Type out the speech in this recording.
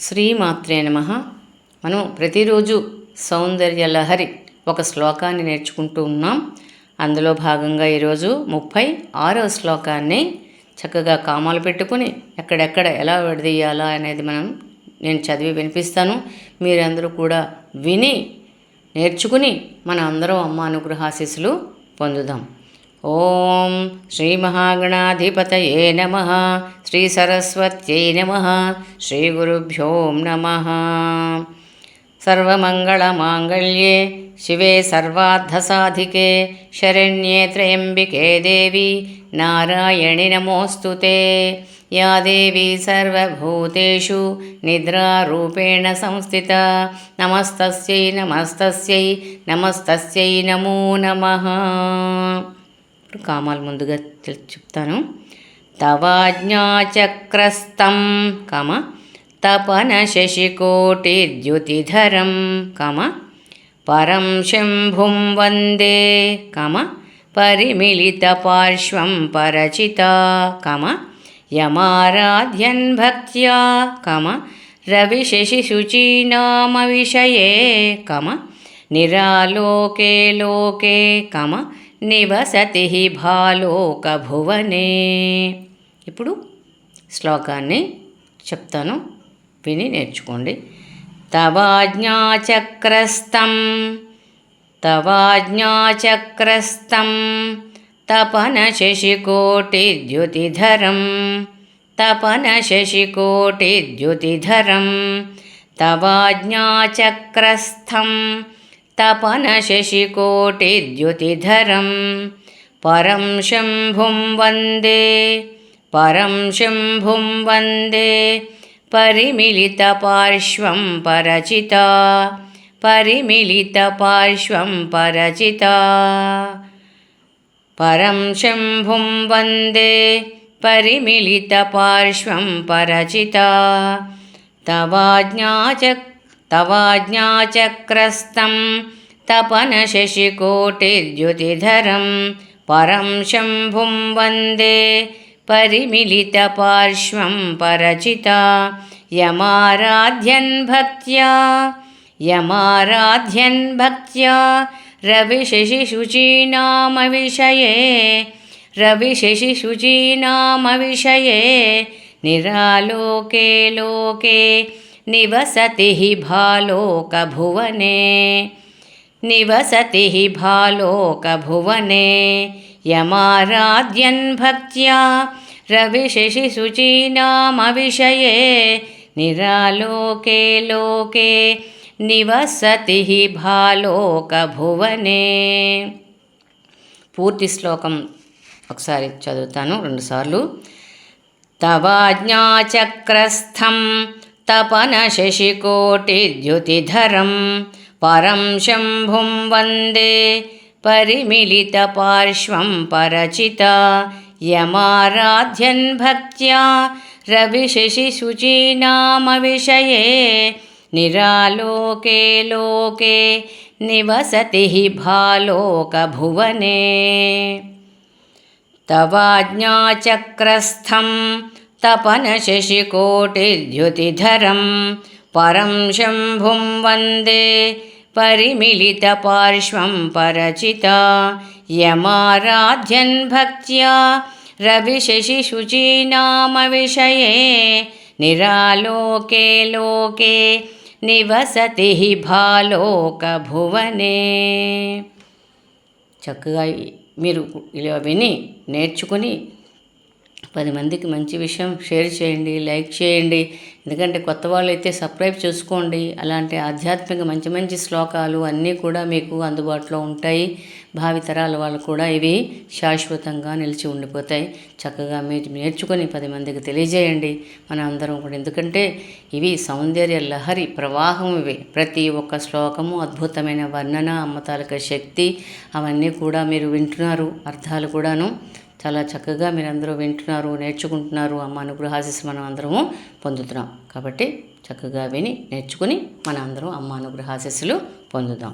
శ్రీమాత్రే నమః. మనం ప్రతిరోజు సౌందర్య లహరి ఒక శ్లోకాన్ని నేర్చుకుంటూ ఉన్నాం. అందులో భాగంగా ఈరోజు 36వ శ్లోకాన్ని చక్కగా కామాలు పెట్టుకుని ఎక్కడెక్కడ ఎలా విడదీయాలా అనేది నేను చదివి వినిపిస్తాను. మీరందరూ కూడా విని నేర్చుకుని మన అందరం అమ్మ అనుగ్రహాశీస్సులు పొందుదాం. ఓం శ్రీ మహాగణాధిపతయే నమః. శ్రీ సరస్వత్యై నమః. శ్రీ గురుభ్యో నమః. సర్వమంగళమాంగళ్యే శివే సర్వార్థసాధికే శరణ్యే త్రయంబికే దేవి నారాయణి నమోస్తుతే. యా దేవీ సర్వభూతేషు నిద్రారూపేణ సంస్థిత. నమస్తస్యై నమస్తస్యై నమస్తస్యై నమో నమః. ఇప్పుడు కామాలు ముందుగా చెప్తాను. తవాజ్ఞాచక్రస్థం కమ తపన శశికోటిద్యుతిధరం కమ పరం శంభుం వందే కమ పరిమిళిత పార్శ్వం పరచిత కమ యమారాధ్యన్ భక్త్యా కమ రవిశశిశుచీనామ విషయే కమ నిరాలోకే లోకే కమ నివసతి భాలోకభువనే. ఇప్పుడు శ్లోకాన్ని చెప్తాను, విని నేర్చుకోండి. తవాజ్ఞాచక్రస్థం తవాజ్ఞాచక్రస్థం తపన శశికోటిద్యుతిధరం తపన శశికోటిద్యుతిధరం తవాజ్ఞాచక్రస్థం తపన శశికోటిద్యుతిధరం పరం శంభుం వందే పరం శంభుం వందే పరిమిళిత పార్శ్వం పరచిత పరిమిళిత పార్శ్వం పరచిత పరం శంభుం వందే పరిమిళిత పార్శ్వం పరచిత తవాజ్ఞాచక్రస్థం తపన శశికోటిద్యుతిధరం పరం శంభుం వందే పరిమిళిత పార్శ్వం పరచిత యమారాధ్యన్ భక్త్యా యమారాధ్యన్ భక్త్యా రవిశశిశుచీనామ విషయే రవిశశిశుచీనామ విషయే నిరాలోకే లోకే నివసతి భాలోకభువనే నివసతి భాలోకభువనే యమారాధ్యన్ భక్త్యా రవిశశిశుచీనామ విషయే నిరాలోకే లోకే నివసతి భాలోకభువనే. పూర్తి శ్లోకం ఒకసారి చదువుతాను, రెండుసార్లు. తవాజ్ఞాచక్రస్థం తపన శశికోటిద్యుతిధరం పరం శంభుం వందే పరిమిళిత పార్శ్వం పరచిత యమారాధ్యన్ భక్త్యా రవిశశిశుచీనామ విషయే నిరాలోకే లోకే నివసతి భాలోకభువనే. తవాజ్ఞాచక్రస్థం తపన శశికోటిద్యుతిధరం పరం శంభుం వందే పరిమిళిత పార్శ్వం పరచిత యమారాధ్యన్ భక్త్యా రవిశశిశుచీనామ విషయే నిరాలోకే లోకే నివసతి భాలోకభువనే. చక్కగా మీరు ఇలా విని నేర్చుకుని 10 మందికి మంచి విషయం షేర్ చేయండి, లైక్ చేయండి. ఎందుకంటే కొత్త వాళ్ళు అయితే సబ్స్క్రైబ్ చేసుకోండి. అలాంటి ఆధ్యాత్మిక మంచి మంచి శ్లోకాలు అన్నీ కూడా మీకు అందుబాటులో ఉంటాయి. భావితరాల వాళ్ళు కూడా ఇవి శాశ్వతంగా నిలిచి ఉండిపోతాయి. చక్కగా మీరు నేర్చుకొని 10 మందికి తెలియజేయండి. మన అందరం కూడా, ఎందుకంటే ఇవి సౌందర్య లహరి ప్రవాహం. ఇవి ప్రతి ఒక్క శ్లోకము అద్భుతమైన వర్ణన, అమ్మతాలక శక్తి, అవన్నీ కూడా మీరు వింటున్నారు. అర్థాలు కూడాను చాలా చక్కగా మీరందరూ వింటున్నారు, నేర్చుకుంటున్నారు. అమ్మ అనుగ్రహాశీస్సులు మనం అందరము పొందుతున్నాం. కాబట్టి చక్కగా విని నేర్చుకుని మన అందరం అమ్మ అనుగ్రహాశీస్సులు పొందుదాం.